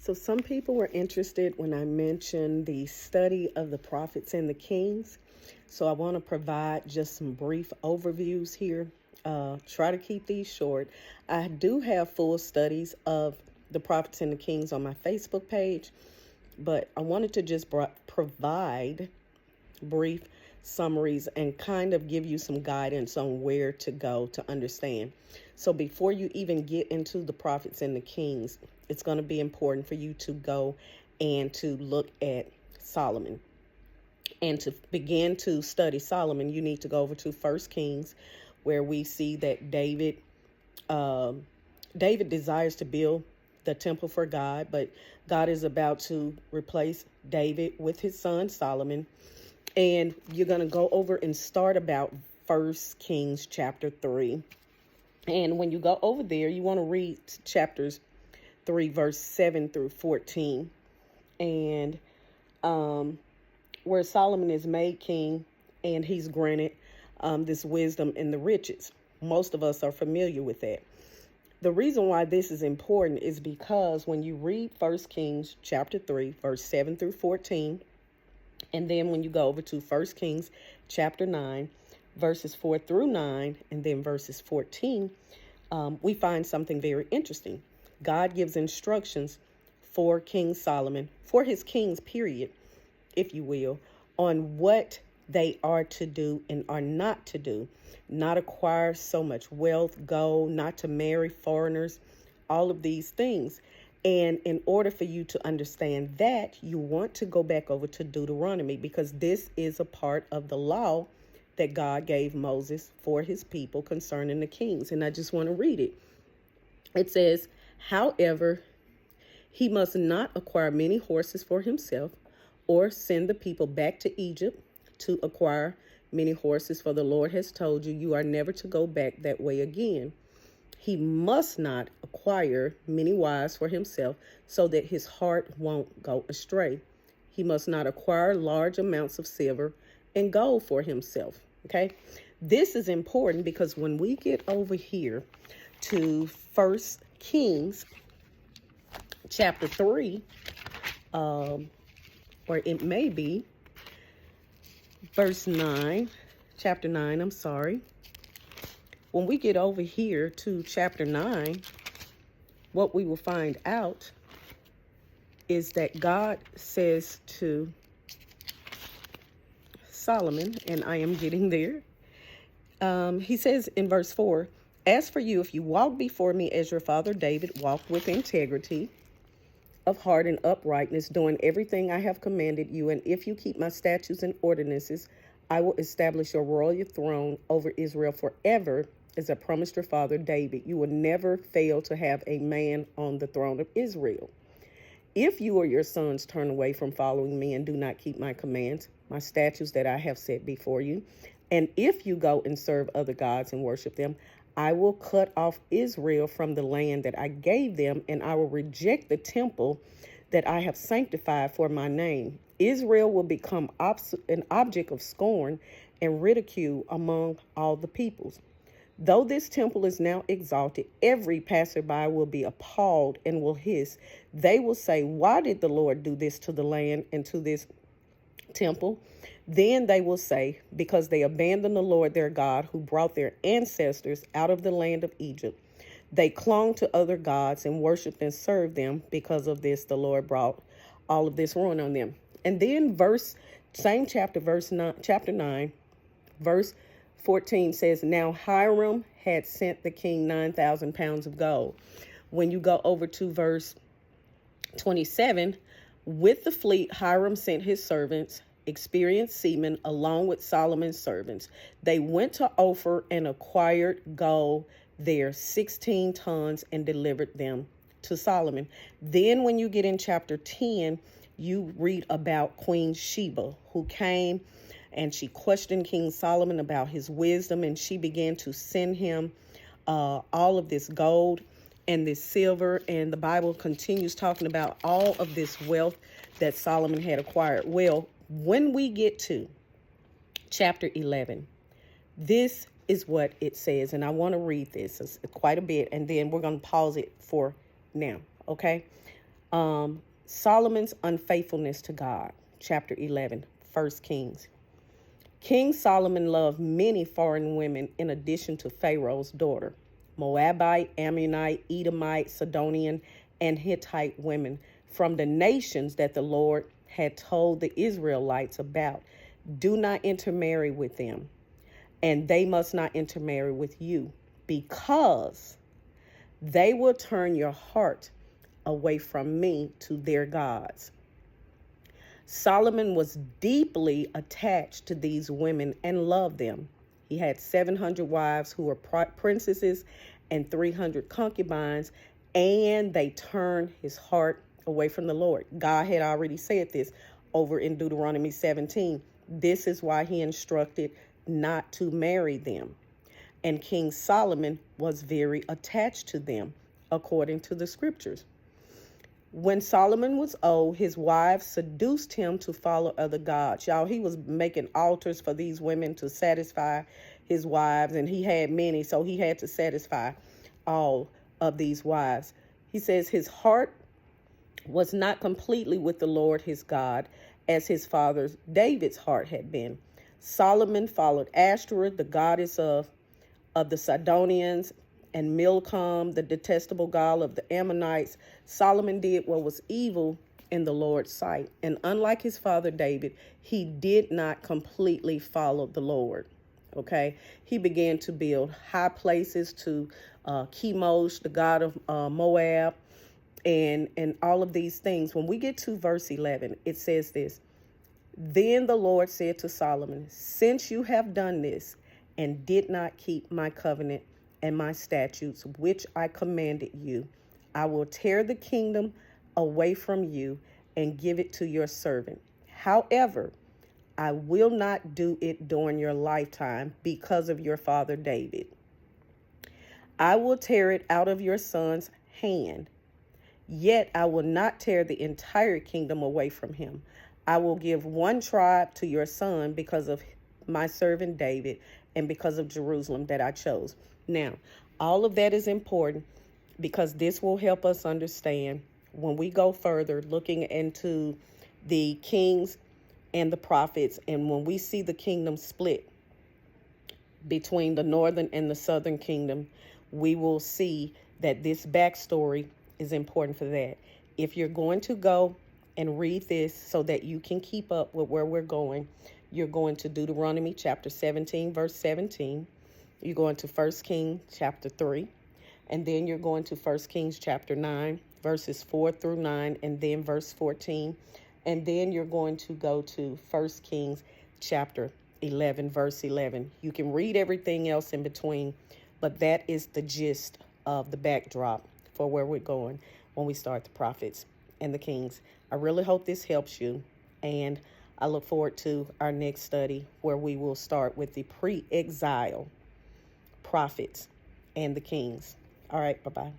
So some people were interested when I mentioned the study of the prophets and the kings. So I want to provide just some brief overviews here. Try to keep these short. I do have full studies of the prophets and the kings on my Facebook page, but I wanted to just provide brief summaries and kind of give you some guidance on where to go to understand. So before you even get into the prophets and the kings, it's going to be important for you to go and to look at Solomon. And to begin to study Solomon, you need to go over to First Kings, where we see that David desires to build the temple for God, but God is about to replace David with his son Solomon. And you're going to go over and start about First Kings chapter 3. And when you go over there, you want to read chapters 3, verse 7 through 14. And where Solomon is made king and he's granted this wisdom and the riches. Most of us are familiar with that. The reason why this is important is because when you read First Kings chapter 3, verse 7 through 14, and then when you go over to First Kings chapter 9, verses 4 through 9, and then verses 14, we find something very interesting. God gives instructions for King Solomon, for his kings, period, if you will, on what they are to do and are not to do. Not acquire so much wealth, gold, not to marry foreigners, all of these things. And in order for you to understand that, you want to go back over to Deuteronomy, because this is a part of the law that God gave Moses for his people concerning the kings. And I just want to read it. It says, however, he must not acquire many horses for himself or send the people back to Egypt to acquire many horses, for the Lord has told you, you are never to go back that way again. He must not acquire many wives for himself so that his heart won't go astray. He must not acquire large amounts of silver and gold for himself. Okay, this is important because when we get over here to First Kings chapter 3, or it may be verse 9, chapter 9, I'm sorry. When we get over here to chapter 9, what we will find out is that God says to Solomon, and I am getting there. He says in verse 4, as for you, if you walk before me as your father David walked with integrity of heart and uprightness, doing everything I have commanded you, and if you keep my statutes and ordinances, I will establish your royal throne over Israel forever, as I promised your father David. You will never fail to have a man on the throne of Israel. If you or your sons turn away from following me and do not keep my commands, my statutes that I have set before you, and if you go and serve other gods and worship them, I will cut off Israel from the land that I gave them, and I will reject the temple that I have sanctified for my name. Israel will become an object of scorn and ridicule among all the peoples. Though this temple is now exalted, every passerby will be appalled and will hiss. They will say, why did the Lord do this to the land and to this temple? Then they will say, because they abandoned the Lord their God, who brought their ancestors out of the land of Egypt. They clung to other gods and worshiped and served them. Because of this, the Lord brought all of this ruin on them. And then chapter 9, verse 14 says, now Hiram had sent the king 9,000 pounds of gold. When you go over to verse 27, with the fleet, Hiram sent his servants, experienced seamen, along with Solomon's servants. They went to Ophir and acquired gold there, 16 tons, and delivered them to Solomon. Then when you get in chapter 10, you read about Queen Sheba, who came and she questioned King Solomon about his wisdom, and she began to send him all of this gold and this silver. And the Bible continues talking about all of this wealth that Solomon had acquired. Well, when we get to chapter 11, this is what it says, and I want to read this. It's quite a bit, and then we're going to pause it for now, okay? Solomon's unfaithfulness to God, chapter 11, 1 Kings. King Solomon loved many foreign women in addition to Pharaoh's daughter, Moabite, Ammonite, Edomite, Sidonian, and Hittite women from the nations that the Lord had told the Israelites about. Do not intermarry with them, and they must not intermarry with you, because they will turn your heart away from me to their gods. Solomon was deeply attached to these women and loved them. He had 700 wives who were princesses and 300 concubines, and they turned his heart away from the Lord. God had already said this over in Deuteronomy 17. This is why he instructed not to marry them. And King Solomon was very attached to them, according to the scriptures. When Solomon was old, his wives seduced him to follow other gods. Y'all, he was making altars for these women to satisfy his wives, and he had many, so he had to satisfy all of these wives. He says his heart was not completely with the Lord his God, as his father David's heart had been. Solomon followed Ashtoreth, the goddess of the Sidonians, and Milcom, the detestable god of the Ammonites. Solomon did what was evil in the Lord's sight. And unlike his father David, he did not completely follow the Lord. Okay, he began to build high places to Chemosh, the god of Moab, and all of these things. When we get to verse 11, it says this: Then the Lord said to Solomon, since you have done this and did not keep my covenant and my statutes, which I commanded you, I will tear the kingdom away from you and give it to your servant. However, I will not do it during your lifetime because of your father David. I will tear it out of your son's hand, yet I will not tear the entire kingdom away from him. I will give one tribe to your son because of my servant David and because of Jerusalem that I chose. Now, all of that is important because this will help us understand when we go further looking into the kings and the prophets, and when we see the kingdom split between the northern and the southern kingdom, we will see that this backstory is important for that. If you're going to go and read this so that you can keep up with where we're going, you're going to Deuteronomy chapter 17, verse 17. You're going to 1 Kings chapter 3, and then you're going to 1 Kings chapter 9, verses 4 through 9, and then verse 14. And then you're going to go to 1 Kings chapter 11, verse 11. You can read everything else in between, but that is the gist of the backdrop for where we're going when we start the prophets and the kings. I really hope this helps you, and I look forward to our next study where we will start with the pre-exile prophets and the kings. All right, bye-bye.